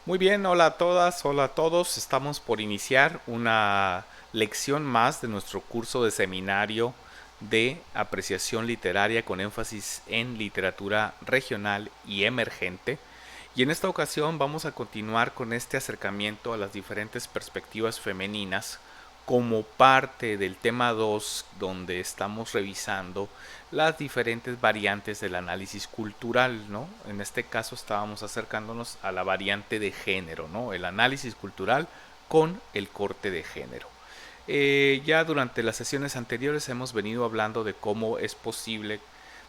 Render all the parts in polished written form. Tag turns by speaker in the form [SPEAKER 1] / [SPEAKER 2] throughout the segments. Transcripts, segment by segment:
[SPEAKER 1] Muy bien, hola a todas, hola a todos. Estamos por iniciar una lección más de nuestro curso de seminario de apreciación literaria con énfasis en literatura regional y emergente. Y en esta ocasión vamos a continuar con este acercamiento a las diferentes perspectivas femeninas como parte del tema 2, donde estamos revisando las diferentes variantes del análisis cultural, ¿no? En este caso estábamos acercándonos a la variante de género, ¿no? El análisis cultural con el corte de género. Ya durante las sesiones anteriores hemos venido hablando de cómo es posible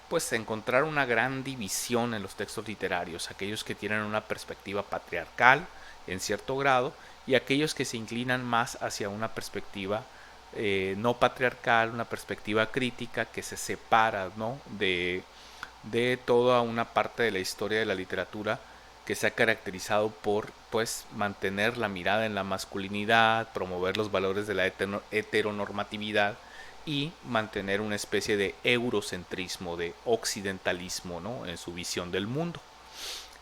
[SPEAKER 1] pues encontrar una gran división en los textos literarios, aquellos que tienen una perspectiva patriarcal en cierto grado y aquellos que se inclinan más hacia una perspectiva no patriarcal, una perspectiva crítica que se separa, ¿no? de toda una parte de la historia de la literatura que se ha caracterizado por pues mantener la mirada en la masculinidad, promover los valores de la heteronormatividad y mantener una especie de eurocentrismo, de occidentalismo, ¿no? En su visión del mundo.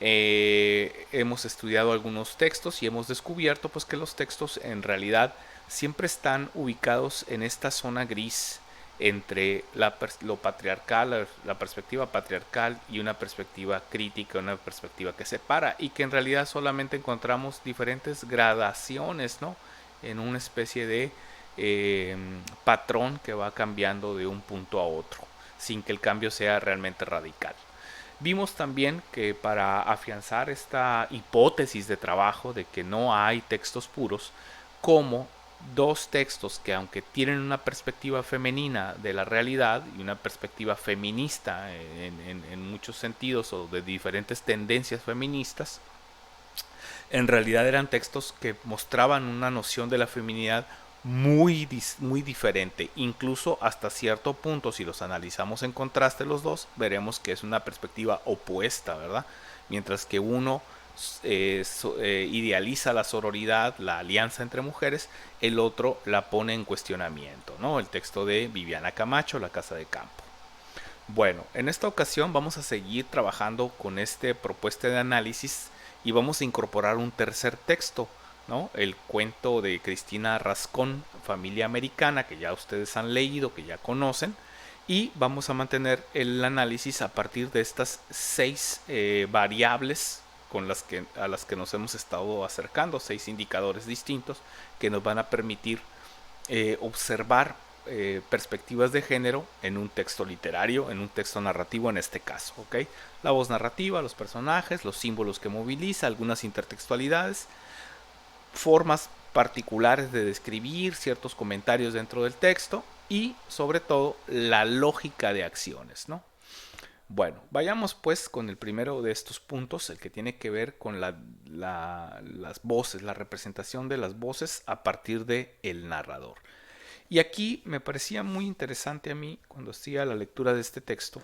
[SPEAKER 1] Hemos estudiado algunos textos y hemos descubierto pues que los textos en realidad siempre están ubicados en esta zona gris entre lo patriarcal, la perspectiva patriarcal y una perspectiva crítica, una perspectiva que separa y que en realidad solamente encontramos diferentes gradaciones, ¿no? En una especie de eh, patrón que va cambiando de un punto a otro, sin que el cambio sea realmente radical. Vimos también que para afianzar esta hipótesis de trabajo de que no hay textos puros, como dos textos que aunque tienen una perspectiva femenina de la realidad y una perspectiva feminista en muchos sentidos o de diferentes tendencias feministas, en realidad eran textos que mostraban una noción de la feminidad muy diferente. Incluso hasta cierto punto, si los analizamos en contraste los dos, veremos que es una perspectiva opuesta, ¿verdad? Mientras que uno idealiza la sororidad, la alianza entre mujeres, el otro la pone en cuestionamiento, ¿no? El texto de Viviana Camacho, La Casa de Campo. Bueno, en esta ocasión vamos a seguir trabajando con esta propuesta de análisis y vamos a incorporar un tercer texto, ¿no? El cuento de Cristina Rascón, Familia Americana, que ya ustedes han leído, que ya conocen, y vamos a mantener el análisis a partir de estas seis variables a las que nos hemos estado acercando, seis indicadores distintos que nos van a permitir observar perspectivas de género en un texto literario, en un texto narrativo en este caso, ¿ok? La voz narrativa, los personajes, los símbolos que moviliza, algunas intertextualidades, formas particulares de describir ciertos comentarios dentro del texto y sobre todo la lógica de acciones, ¿no? Bueno, vayamos pues con el primero de estos puntos, el que tiene que ver con las voces, la representación de las voces a partir de el narrador. Y aquí me parecía muy interesante a mí, cuando hacía la lectura de este texto,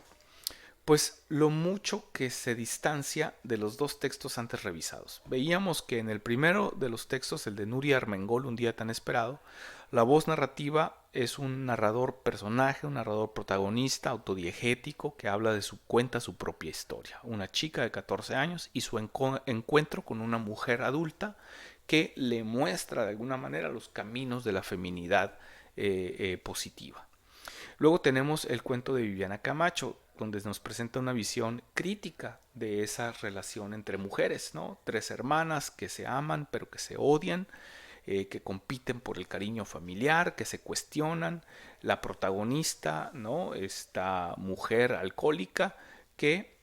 [SPEAKER 1] pues lo mucho que se distancia de los dos textos antes revisados. Veíamos que en el primero de los textos, el de Nuria Armengol, Un día tan esperado, la voz narrativa es un narrador personaje, un narrador protagonista, autodiegético, que habla de su cuenta su propia historia. Una chica de 14 años y su encuentro con una mujer adulta que le muestra de alguna manera los caminos de la feminidad positiva. Luego tenemos el cuento de Viviana Camacho, donde nos presenta una visión crítica de esa relación entre mujeres, ¿no? Tres hermanas que se aman pero que se odian, que compiten por el cariño familiar, que se cuestionan. La protagonista, ¿no? Esta mujer alcohólica que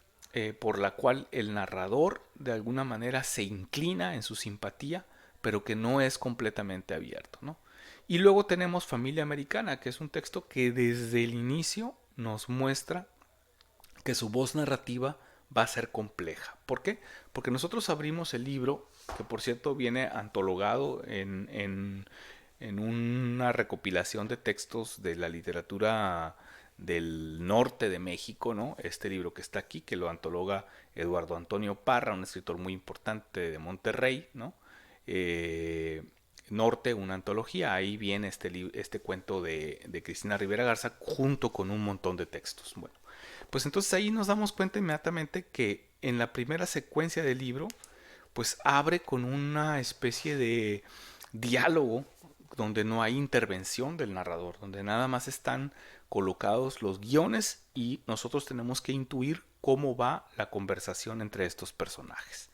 [SPEAKER 1] por la cual el narrador de alguna manera se inclina en su simpatía, pero que no es completamente abierto, ¿no? Y luego tenemos Familia Americana, que es un texto que desde el inicio nos muestra que su voz narrativa va a ser compleja. ¿Por qué? Porque nosotros abrimos el libro, que por cierto viene antologado en una recopilación de textos de la literatura del norte de México, ¿no? Este libro que está aquí, que lo antologa Eduardo Antonio Parra, un escritor muy importante de Monterrey, ¿no? Eh, Norte, una antología, ahí viene este cuento de Cristina Rivera Garza junto con un montón de textos. Bueno, pues entonces ahí nos damos cuenta inmediatamente que en la primera secuencia del libro, pues abre con una especie de diálogo donde no hay intervención del narrador, donde nada más están colocados los guiones y nosotros tenemos que intuir cómo va la conversación entre estos personajes.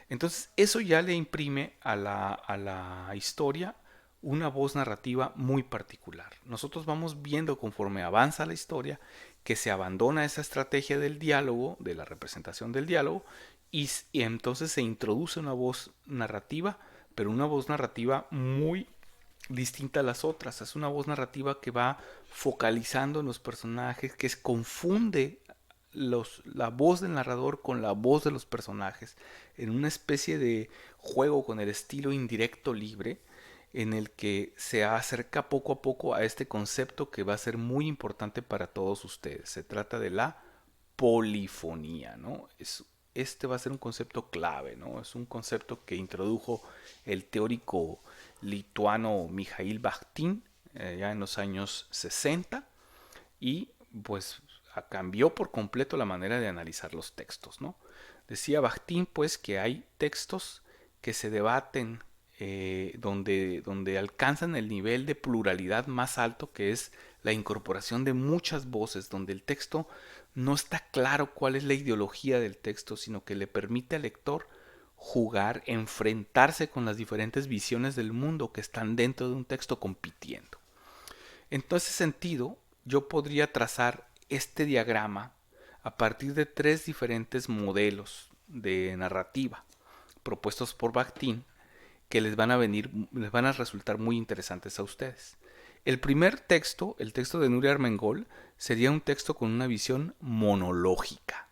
[SPEAKER 1] Entonces eso ya le imprime a la historia una voz narrativa muy particular. Nosotros vamos viendo conforme avanza la historia que se abandona esa estrategia del diálogo, de la representación del diálogo, y entonces se introduce una voz narrativa, pero una voz narrativa muy distinta a las otras. Es una voz narrativa que va focalizando en los personajes, que confunde la voz del narrador con la voz de los personajes, en una especie de juego con el estilo indirecto libre, en el que se acerca poco a poco a este concepto que va a ser muy importante para todos ustedes. Se trata de la polifonía, ¿no? Este va a ser un concepto clave, ¿no? Es un concepto que introdujo el teórico lituano Mikhail Bakhtin ya en los años 60 y pues cambió por completo la manera de analizar los textos, ¿no? Decía Bakhtin pues que hay textos que se debaten donde alcanzan el nivel de pluralidad más alto, que es la incorporación de muchas voces, donde el texto no está claro cuál es la ideología del texto, sino que le permite al lector jugar, enfrentarse con las diferentes visiones del mundo que están dentro de un texto compitiendo. En todo ese sentido, yo podría trazar este diagrama a partir de tres diferentes modelos de narrativa propuestos por Bakhtin que les van a resultar muy interesantes a ustedes. El primer texto, el texto de Nuria Armengol, sería un texto con una visión monológica,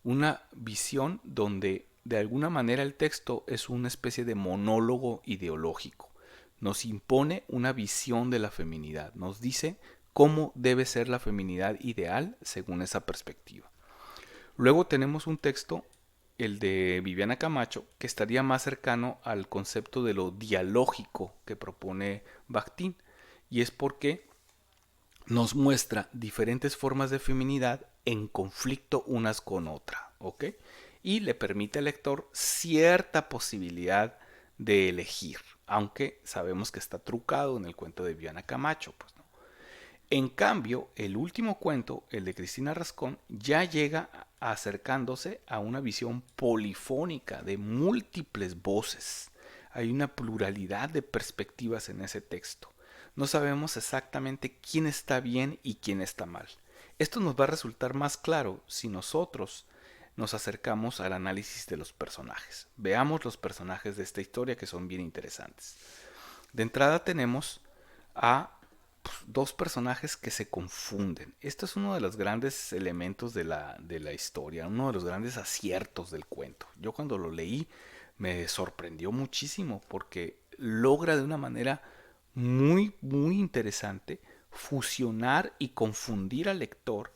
[SPEAKER 1] una visión donde de alguna manera el texto es una especie de monólogo ideológico. Nos impone una visión de la feminidad, nos dice cómo debe ser la feminidad ideal según esa perspectiva. Luego tenemos un texto, el de Viviana Camacho, que estaría más cercano al concepto de lo dialógico que propone Bakhtin, y es porque nos muestra diferentes formas de feminidad en conflicto unas con otra, ¿ok? Y le permite al lector cierta posibilidad de elegir, aunque sabemos que está trucado en el cuento de Viviana Camacho, pues no. En cambio, el último cuento, el de Cristina Rascón, ya llega acercándose a una visión polifónica de múltiples voces. Hay una pluralidad de perspectivas en ese texto. No sabemos exactamente quién está bien y quién está mal. Esto nos va a resultar más claro si nosotros nos acercamos al análisis de los personajes. Veamos los personajes de esta historia que son bien interesantes. De entrada tenemos a dos personajes que se confunden. Esto es uno de los grandes elementos de la historia, uno de los grandes aciertos del cuento. Yo cuando lo leí me sorprendió muchísimo porque logra de una manera muy interesante fusionar y confundir al lector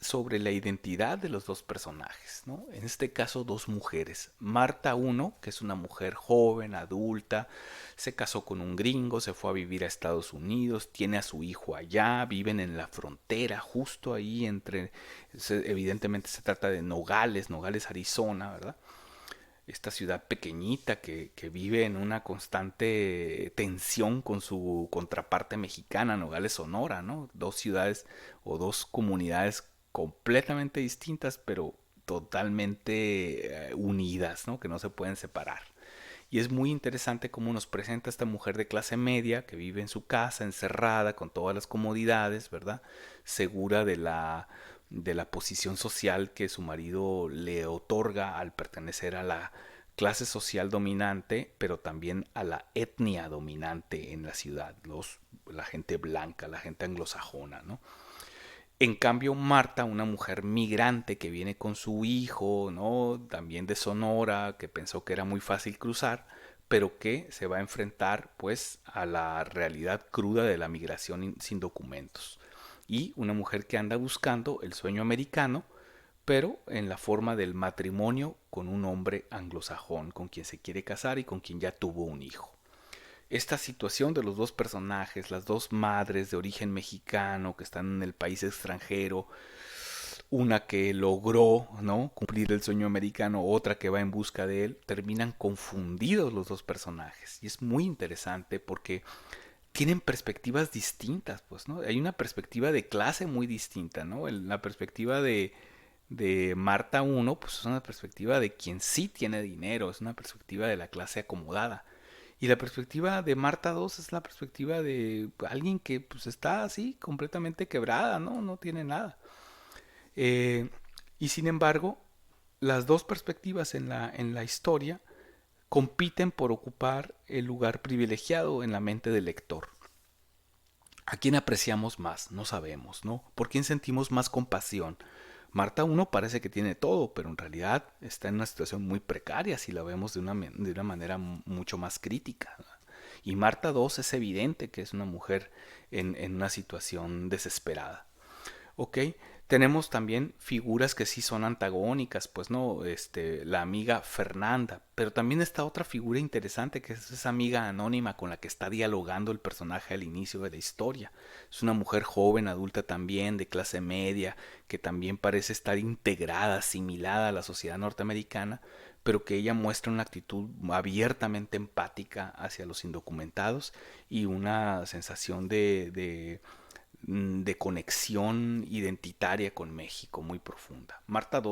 [SPEAKER 1] sobre la identidad de los dos personajes, ¿no? En este caso, dos mujeres. Marta uno, que es una mujer joven, adulta, se casó con un gringo, se fue a vivir a Estados Unidos, tiene a su hijo allá, viven en la frontera, justo ahí entre, evidentemente se trata de Nogales, Nogales, Arizona, ¿verdad? Esta ciudad pequeñita que vive en una constante tensión con su contraparte mexicana, Nogales, Sonora, ¿no? Dos ciudades o dos comunidades completamente distintas, pero totalmente unidas, ¿no? Que no se pueden separar. Y es muy interesante cómo nos presenta esta mujer de clase media que vive en su casa, encerrada, con todas las comodidades, ¿verdad? Segura de la posición social que su marido le otorga al pertenecer a la clase social dominante, pero también a la etnia dominante en la ciudad, la gente blanca, la gente anglosajona, ¿no? En cambio, Marta, una mujer migrante que viene con su hijo, ¿no? También de Sonora, que pensó que era muy fácil cruzar, pero que se va a enfrentar pues a la realidad cruda de la migración sin documentos. Y una mujer que anda buscando el sueño americano, pero en la forma del matrimonio con un hombre anglosajón, con quien se quiere casar y con quien ya tuvo un hijo. Esta situación de los dos personajes, las dos madres de origen mexicano que están en el país extranjero, una que logró, ¿no?, cumplir el sueño americano, otra que va en busca de él, terminan confundidos los dos personajes. Y es muy interesante porque tienen perspectivas distintas, pues, ¿no? Hay una perspectiva de clase muy distinta, ¿no? La perspectiva de Marta uno pues es una perspectiva de quien sí tiene dinero, es una perspectiva de la clase acomodada. Y la perspectiva de Marta 2 es la perspectiva de alguien que pues está así completamente quebrada, ¿no? No tiene nada. Eh, y sin embargo, las dos perspectivas en la historia compiten por ocupar el lugar privilegiado en la mente del lector. ¿A quién apreciamos más? No sabemos, ¿no? ¿Por quién sentimos más compasión? Marta uno parece que tiene todo, pero en realidad está en una situación muy precaria si la vemos de una manera mucho más crítica. Y Marta 2 es evidente que es una mujer en una situación desesperada. ¿Ok? Tenemos también figuras que sí son antagónicas, pues no, la amiga Fernanda, pero también está otra figura interesante que es esa amiga anónima con la que está dialogando el personaje al inicio de la historia. Es una mujer joven, adulta también, de clase media, que también parece estar integrada, asimilada a la sociedad norteamericana, pero que ella muestra una actitud abiertamente empática hacia los indocumentados y una sensación de conexión identitaria con México muy profunda. Marta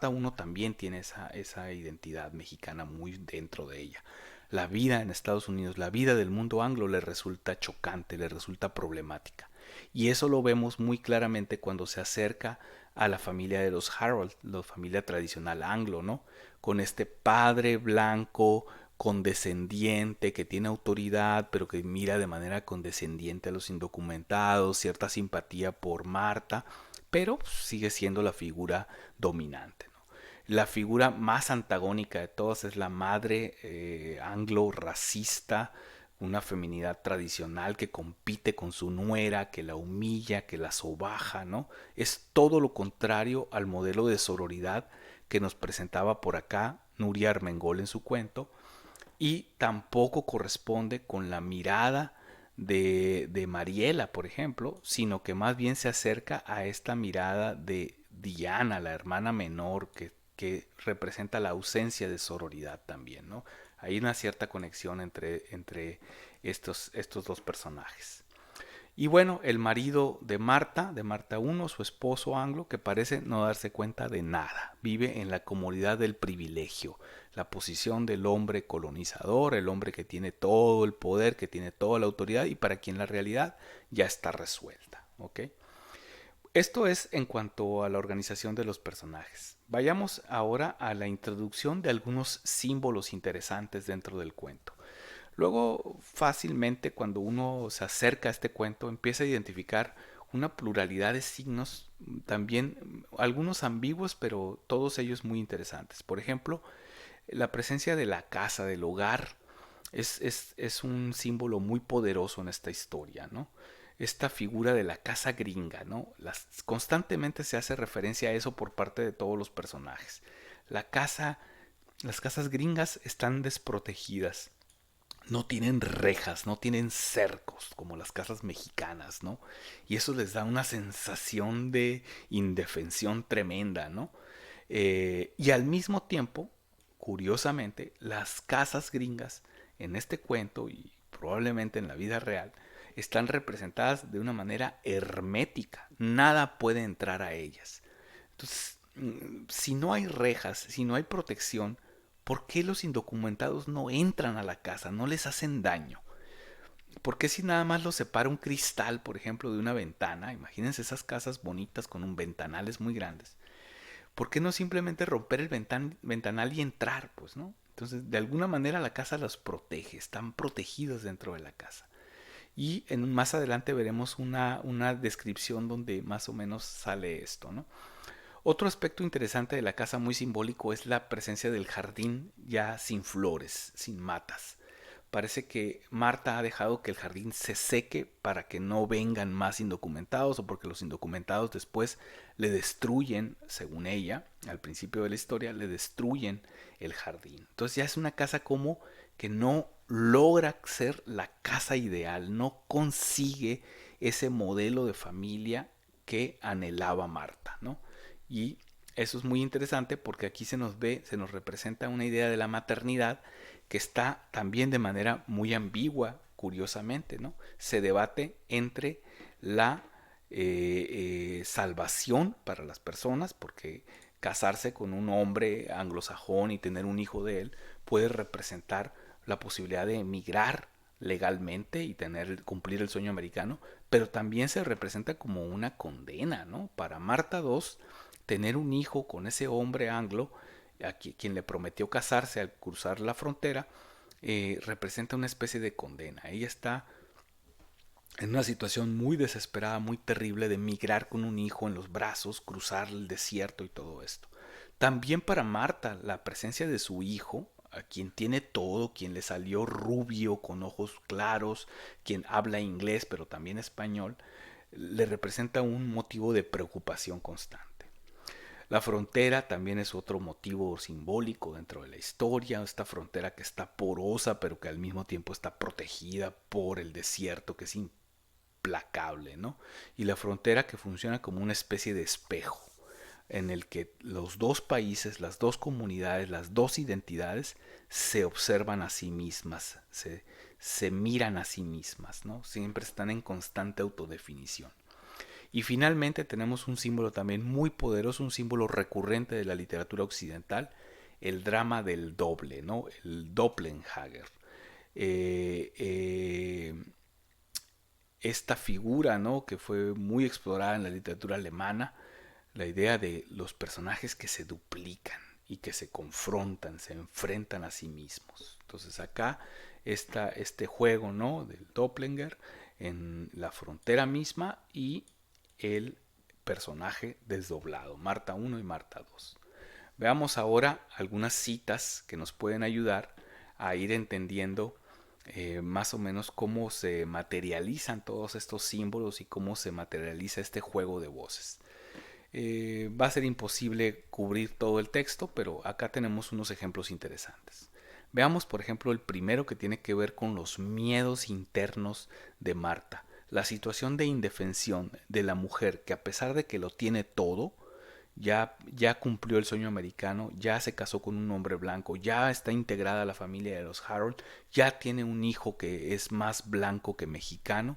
[SPEAKER 1] 1 también tiene esa identidad mexicana muy dentro de ella. La vida en Estados Unidos, la vida del mundo anglo le resulta chocante, le resulta problemática. Y eso lo vemos muy claramente cuando se acerca a la familia de los Harold, la familia tradicional anglo, ¿no? Con este padre blanco condescendiente, que tiene autoridad, pero que mira de manera condescendiente a los indocumentados, cierta simpatía por Marta, pero sigue siendo la figura dominante, ¿no? La figura más antagónica de todas es la madre anglo-racista, una feminidad tradicional que compite con su nuera, que la humilla, que la sobaja, ¿no? Es todo lo contrario al modelo de sororidad que nos presentaba por acá Nuria Armengol en su cuento, y tampoco corresponde con la mirada de Mariela, por ejemplo, sino que más bien se acerca a esta mirada de Diana, la hermana menor, que representa la ausencia de sororidad también, ¿no? Hay una cierta conexión entre estos dos personajes. Y bueno, el marido de Marta uno, su esposo anglo, que parece no darse cuenta de nada, vive en la comodidad del privilegio, la posición del hombre colonizador, el hombre que tiene todo el poder, que tiene toda la autoridad y para quien la realidad ya está resuelta. ¿Ok? Esto es en cuanto a la organización de los personajes. Vayamos ahora a la introducción de algunos símbolos interesantes dentro del cuento. Luego, fácilmente, cuando uno se acerca a este cuento, empieza a identificar una pluralidad de signos, también algunos ambiguos, pero todos ellos muy interesantes. Por ejemplo, la presencia de la casa, del hogar, es un símbolo muy poderoso en esta historia, ¿no? Esta figura de la casa gringa, ¿no? Constantemente se hace referencia a eso por parte de todos los personajes. La casa, las casas gringas están desprotegidas, no tienen rejas, no tienen cercos como las casas mexicanas, ¿no? Y eso les da una sensación de indefensión tremenda, ¿no? Y al mismo tiempo, curiosamente, las casas gringas en este cuento y probablemente en la vida real están representadas de una manera hermética. Nada puede entrar a ellas. Entonces, si no hay rejas, si no hay protección, ¿por qué los indocumentados no entran a la casa? No les hacen daño. ¿Por qué si nada más los separa un cristal, por ejemplo, de una ventana? Imagínense esas casas bonitas con un ventanales muy grandes. ¿Por qué no simplemente romper el ventanal y entrar, pues, ¿no? Entonces, de alguna manera la casa los protege, están protegidos dentro de la casa. Y más adelante veremos una descripción donde más o menos sale esto, ¿no? Otro aspecto interesante de la casa muy simbólico es la presencia del jardín ya sin flores, sin matas. Parece que Marta ha dejado que el jardín se seque para que no vengan más indocumentados o porque los indocumentados después le destruyen, según ella, al principio de la historia, le destruyen el jardín. Entonces ya es una casa como que no logra ser la casa ideal, no consigue ese modelo de familia que anhelaba Marta, ¿no? Y eso es muy interesante porque aquí se nos ve, se nos representa una idea de la maternidad que está también de manera muy ambigua, curiosamente, ¿no? Se debate entre la salvación para las personas, porque casarse con un hombre anglosajón y tener un hijo de él puede representar la posibilidad de emigrar legalmente y cumplir el sueño americano, pero también se representa como una condena, ¿no? Para Marta II, tener un hijo con ese hombre anglo, quien le prometió casarse al cruzar la frontera, representa una especie de condena. Ella está en una situación muy desesperada, muy terrible de migrar con un hijo en los brazos, cruzar el desierto y todo esto. También para Marta, la presencia de su hijo, a quien tiene todo, quien le salió rubio, con ojos claros, quien habla inglés pero también español, le representa un motivo de preocupación constante. La frontera también es otro motivo simbólico dentro de la historia, esta frontera que está porosa pero que al mismo tiempo está protegida por el desierto, que es implacable, ¿no? Y la frontera que funciona como una especie de espejo en el que los dos países, las dos comunidades, las dos identidades se observan a sí mismas, se miran a sí mismas, ¿no? Siempre están en constante autodefinición. Y finalmente tenemos un símbolo también muy poderoso, un símbolo recurrente de la literatura occidental, el drama del doble, ¿no? El Doppelgänger. Eh, eh, Esta figura, ¿no? Que fue muy explorada en la literatura alemana, la idea de los personajes que se duplican y que se confrontan, se enfrentan a sí mismos. Entonces acá está este juego, ¿no? Del Doppelgänger en la frontera misma y el personaje desdoblado, Marta I y Marta II. Veamos ahora algunas citas que nos pueden ayudar a ir entendiendo más o menos cómo se materializan todos estos símbolos y cómo se materializa este juego de voces. Va a ser imposible cubrir todo el texto, pero acá tenemos unos ejemplos interesantes. Veamos, por ejemplo, el primero, que tiene que ver con los miedos internos de Marta. La situación de indefensión de la mujer que, a pesar de que lo tiene todo, ya cumplió el sueño americano, ya se casó con un hombre blanco, ya está integrada a la familia de los Harold, ya tiene un hijo que es más blanco que mexicano,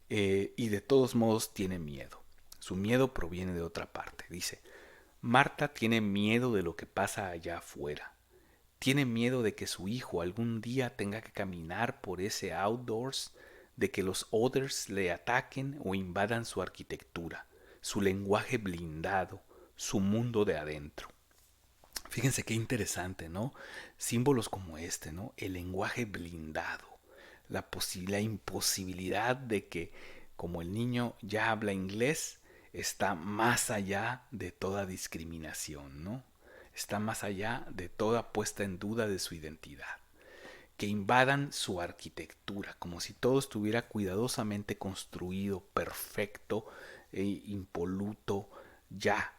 [SPEAKER 1] y de todos modos tiene miedo. Su miedo proviene de otra parte. Dice, Marta tiene miedo de lo que pasa allá afuera. Tiene miedo de que su hijo algún día tenga que caminar por ese outdoors, de que los others le ataquen o invadan su arquitectura, su lenguaje blindado, su mundo de adentro. Fíjense qué interesante, ¿no? Símbolos como este, ¿no? El lenguaje blindado, la imposibilidad de que, como el niño ya habla inglés, está más allá de toda discriminación, ¿no? Está más allá de toda puesta en duda de su identidad. Que invadan su arquitectura, como si todo estuviera cuidadosamente construido, perfecto, impoluto, ya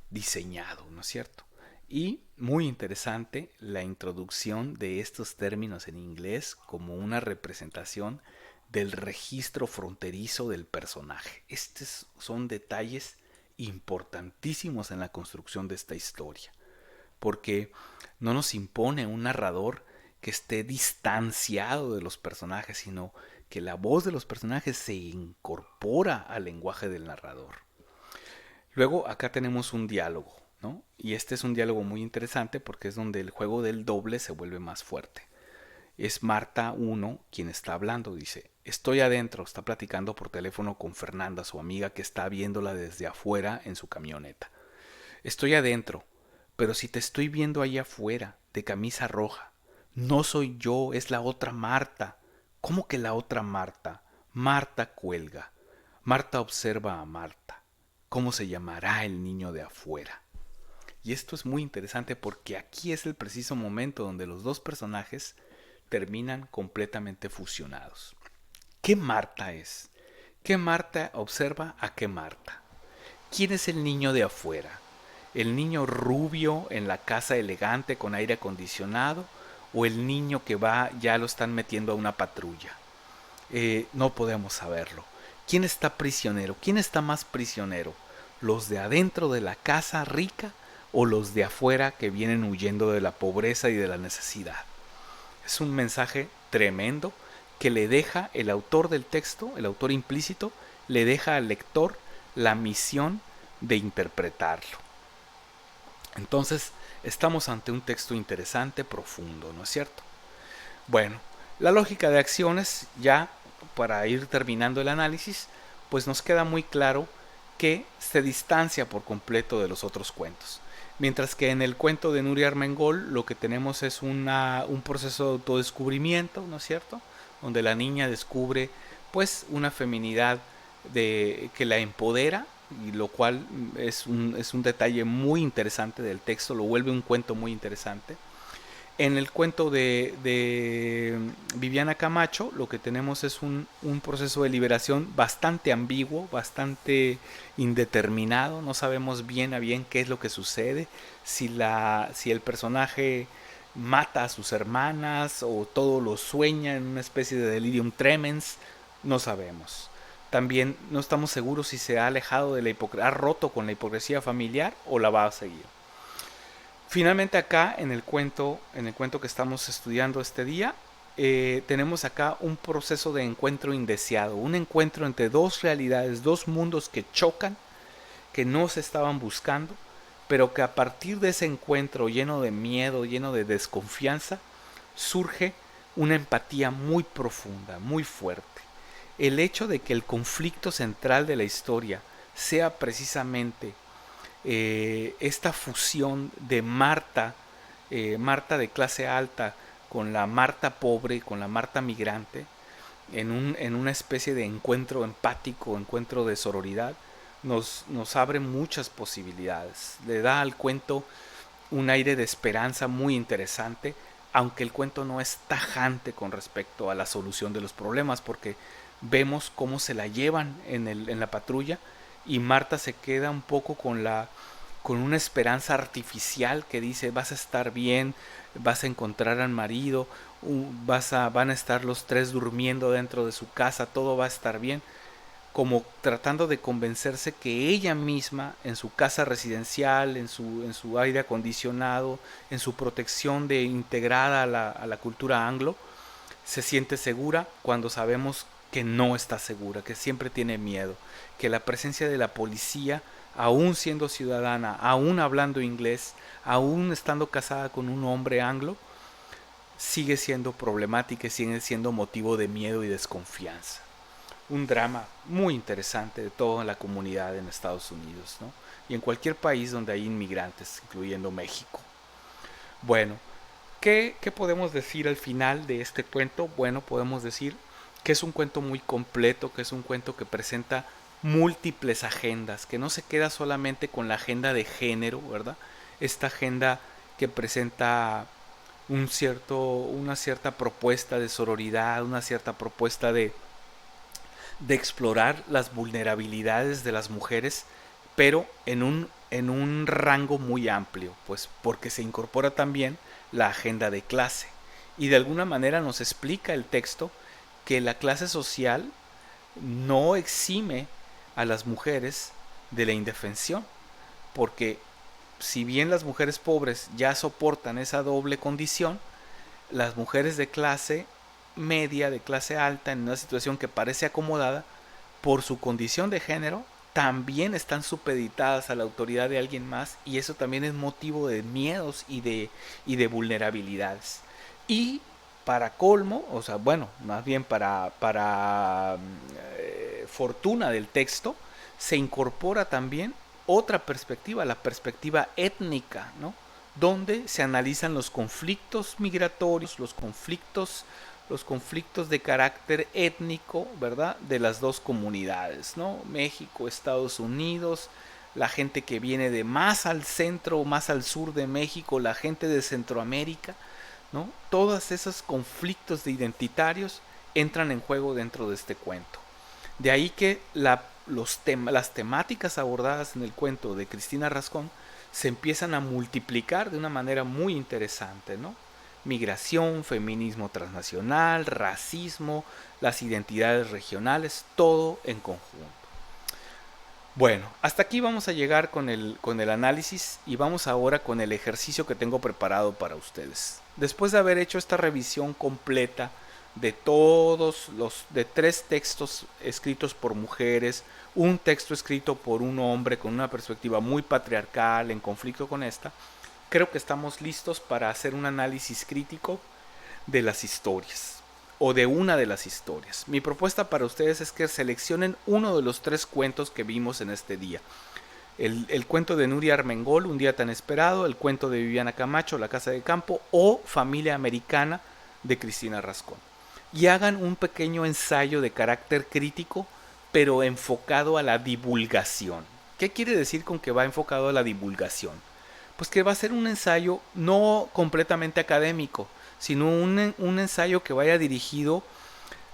[SPEAKER 1] diseñado, ¿no es cierto? Y muy interesante la introducción de estos términos en inglés como una representación del registro fronterizo del personaje. Estos son detalles importantísimos en la construcción de esta historia, porque no nos impone un narrador que esté distanciado de los personajes, sino que la voz de los personajes se incorpora al lenguaje del narrador. Luego acá tenemos un diálogo, ¿no? Y este es un diálogo muy interesante porque es donde el juego del doble se vuelve más fuerte. Es Marta I quien está hablando, dice, estoy adentro, está platicando por teléfono con Fernanda, su amiga, que está viéndola desde afuera en su camioneta. Estoy adentro, pero si te estoy viendo allá afuera, de camisa roja, no soy yo, es la otra Marta. ¿Cómo que la otra Marta? Marta cuelga. Marta observa a Marta. ¿Cómo se llamará el niño de afuera? Y esto es muy interesante porque aquí es el preciso momento donde los dos personajes terminan completamente fusionados. ¿Qué Marta es? ¿Qué Marta observa a qué Marta? ¿Quién es el niño de afuera? ¿El niño rubio en la casa elegante con aire acondicionado? ¿O el niño que va, ya lo están metiendo a una patrulla? No podemos saberlo. ¿Quién está prisionero? ¿Quién está más prisionero? ¿Los de adentro de la casa rica o los de afuera que vienen huyendo de la pobreza y de la necesidad? Es un mensaje tremendo que le deja el autor del texto, el autor implícito, le deja al lector la misión de interpretarlo. Entonces, estamos ante un texto interesante, profundo, ¿no es cierto? Bueno, la lógica de acciones, ya para ir terminando el análisis, pues nos queda muy claro que se distancia por completo de los otros cuentos. Mientras que en el cuento de Nuria Armengol lo que tenemos es un proceso de autodescubrimiento, ¿no es cierto? Donde la niña descubre pues una feminidad que la empodera, y lo cual es un detalle muy interesante del texto, lo vuelve un cuento muy interesante. En el cuento de Viviana Camacho lo que tenemos es un proceso de liberación bastante ambiguo, bastante indeterminado, no sabemos bien a bien qué es lo que sucede, si el personaje mata a sus hermanas o todo lo sueña en una especie de delirium tremens, no sabemos. También no estamos seguros si se ha alejado de la hipocresía, ha roto con la hipocresía familiar o la va a seguir. Finalmente acá en el cuento que estamos estudiando este día, tenemos acá un proceso de encuentro indeseado, un encuentro entre dos realidades, dos mundos que chocan, que no se estaban buscando, pero que a partir de ese encuentro lleno de miedo, lleno de desconfianza, surge una empatía muy profunda, muy fuerte. El hecho de que el conflicto central de la historia sea precisamente esta fusión de Marta, Marta de clase alta, con la Marta pobre, con la Marta migrante, en una especie de encuentro empático, encuentro de sororidad, nos abre muchas posibilidades. Le da al cuento un aire de esperanza muy interesante, aunque el cuento no es tajante con respecto a la solución de los problemas, porque vemos cómo se la llevan en la patrulla y Marta se queda un poco con una esperanza artificial que dice vas a estar bien, vas a encontrar al marido, van a estar los tres durmiendo dentro de su casa, todo va a estar bien, como tratando de convencerse que ella misma en su casa residencial, en su aire acondicionado, en su protección de integrada a la cultura anglo, se siente segura cuando sabemos que no está segura, que siempre tiene miedo, que la presencia de la policía, aún siendo ciudadana, aún hablando inglés, aún estando casada con un hombre anglo, sigue siendo problemática y sigue siendo motivo de miedo y desconfianza. Un drama muy interesante de toda la comunidad en Estados Unidos, ¿no? Y en cualquier país donde hay inmigrantes, incluyendo México. Bueno, ¿qué podemos decir al final de este cuento? Bueno, podemos decir que es un cuento muy completo, que es un cuento que presenta múltiples agendas, que no se queda solamente con la agenda de género, ¿verdad? Esta agenda que presenta una cierta propuesta de sororidad, una cierta propuesta de explorar las vulnerabilidades de las mujeres, pero en un rango muy amplio, pues porque se incorpora también la agenda de clase. Y de alguna manera nos explica el texto que la clase social no exime a las mujeres de la indefensión, porque si bien las mujeres pobres ya soportan esa doble condición, las mujeres de clase media, de clase alta, en una situación que parece acomodada, por su condición de género, también están supeditadas a la autoridad de alguien más y eso también es motivo de miedos y de vulnerabilidades. Y para colmo, o sea, bueno, más bien para fortuna del texto, se incorpora también otra perspectiva, la perspectiva étnica, ¿no? Donde se analizan los conflictos migratorios, los conflictos de carácter étnico, ¿verdad? De las dos comunidades, ¿no? México, Estados Unidos, la gente que viene de más al centro o más al sur de México, la gente de Centroamérica, ¿no? Todos esos conflictos de identitarios entran en juego dentro de este cuento. De ahí que las temáticas abordadas en el cuento de Cristina Rascón se empiezan a multiplicar de una manera muy interesante, ¿no? Migración, feminismo transnacional, racismo, las identidades regionales, todo en conjunto. Bueno, hasta aquí vamos a llegar con el análisis y vamos ahora con el ejercicio que tengo preparado para ustedes. Después de haber hecho esta revisión completa de de 3 textos escritos por mujeres, un texto escrito por un hombre con una perspectiva muy patriarcal en conflicto con esta, creo que estamos listos para hacer un análisis crítico de las historias o de una de las historias. Mi propuesta para ustedes es que seleccionen uno de los 3 cuentos que vimos en este día. El cuento de Nuria Armengol, Un día tan esperado, el cuento de Viviana Camacho, La casa de campo, o Familia americana de Cristina Rascón. Y hagan un pequeño ensayo de carácter crítico, pero enfocado a la divulgación. ¿Qué quiere decir con que va enfocado a la divulgación? Pues que va a ser un ensayo no completamente académico, sino un ensayo que vaya dirigido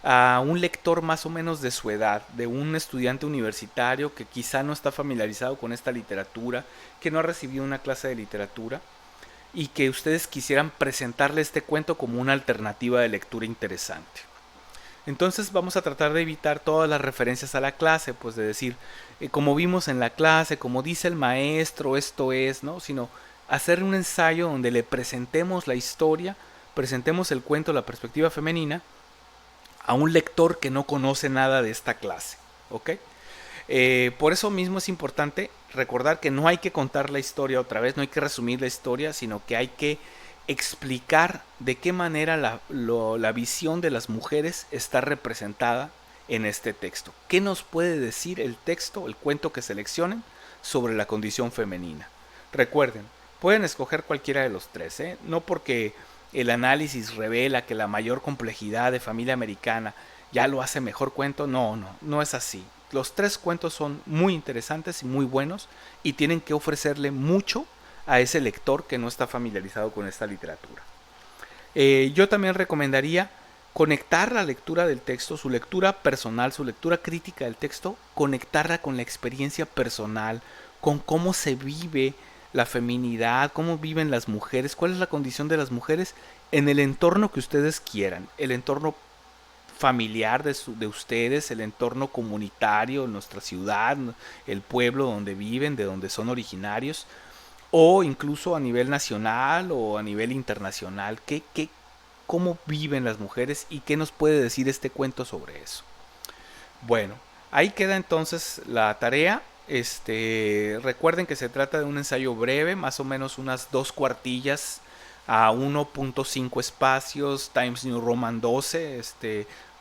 [SPEAKER 1] a un lector más o menos de su edad, de un estudiante universitario que quizá no está familiarizado con esta literatura, que no ha recibido una clase de literatura y que ustedes quisieran presentarle este cuento como una alternativa de lectura interesante. Entonces vamos a tratar de evitar todas las referencias a la clase, pues de decir, como vimos en la clase, como dice el maestro, esto es, ¿no? Sino hacer un ensayo donde le presentemos la historia, presentemos el cuento, la perspectiva femenina, a un lector que no conoce nada de esta clase, ¿ok? Por eso mismo es importante recordar que no hay que contar la historia otra vez, no hay que resumir la historia, sino que hay que explicar de qué manera la visión de las mujeres está representada en este texto. ¿Qué nos puede decir el texto, el cuento que seleccionen sobre la condición femenina? Recuerden, pueden escoger cualquiera de los 3, ¿eh? No porque el análisis revela que la mayor complejidad de Familia Americana ya lo hace mejor cuento. No es así. Los 3 cuentos son muy interesantes y muy buenos y tienen que ofrecerle mucho a ese lector que no está familiarizado con esta literatura. Yo también recomendaría conectar la lectura del texto, su lectura personal, su lectura crítica del texto, conectarla con la experiencia personal, con cómo se vive la feminidad, cómo viven las mujeres, cuál es la condición de las mujeres en el entorno que ustedes quieran, el entorno familiar de ustedes, el entorno comunitario, nuestra ciudad, el pueblo donde viven, de donde son originarios, o incluso a nivel nacional o a nivel internacional. ¿Cómo viven las mujeres y qué nos puede decir este cuento sobre eso? Bueno, ahí queda entonces la tarea. Recuerden que se trata de un ensayo breve, más o menos unas 2 cuartillas a 1.5 espacios, Times New Roman 12,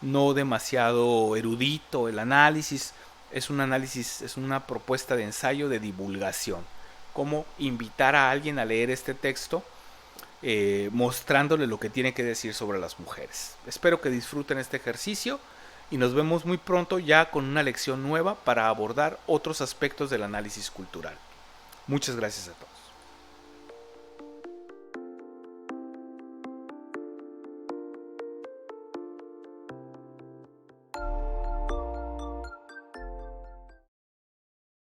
[SPEAKER 1] no demasiado erudito el análisis, es una propuesta de ensayo de divulgación. Cómo invitar a alguien a leer este texto, mostrándole lo que tiene que decir sobre las mujeres. Espero que disfruten este ejercicio y nos vemos muy pronto ya con una lección nueva para abordar otros aspectos del análisis cultural. Muchas gracias a todos.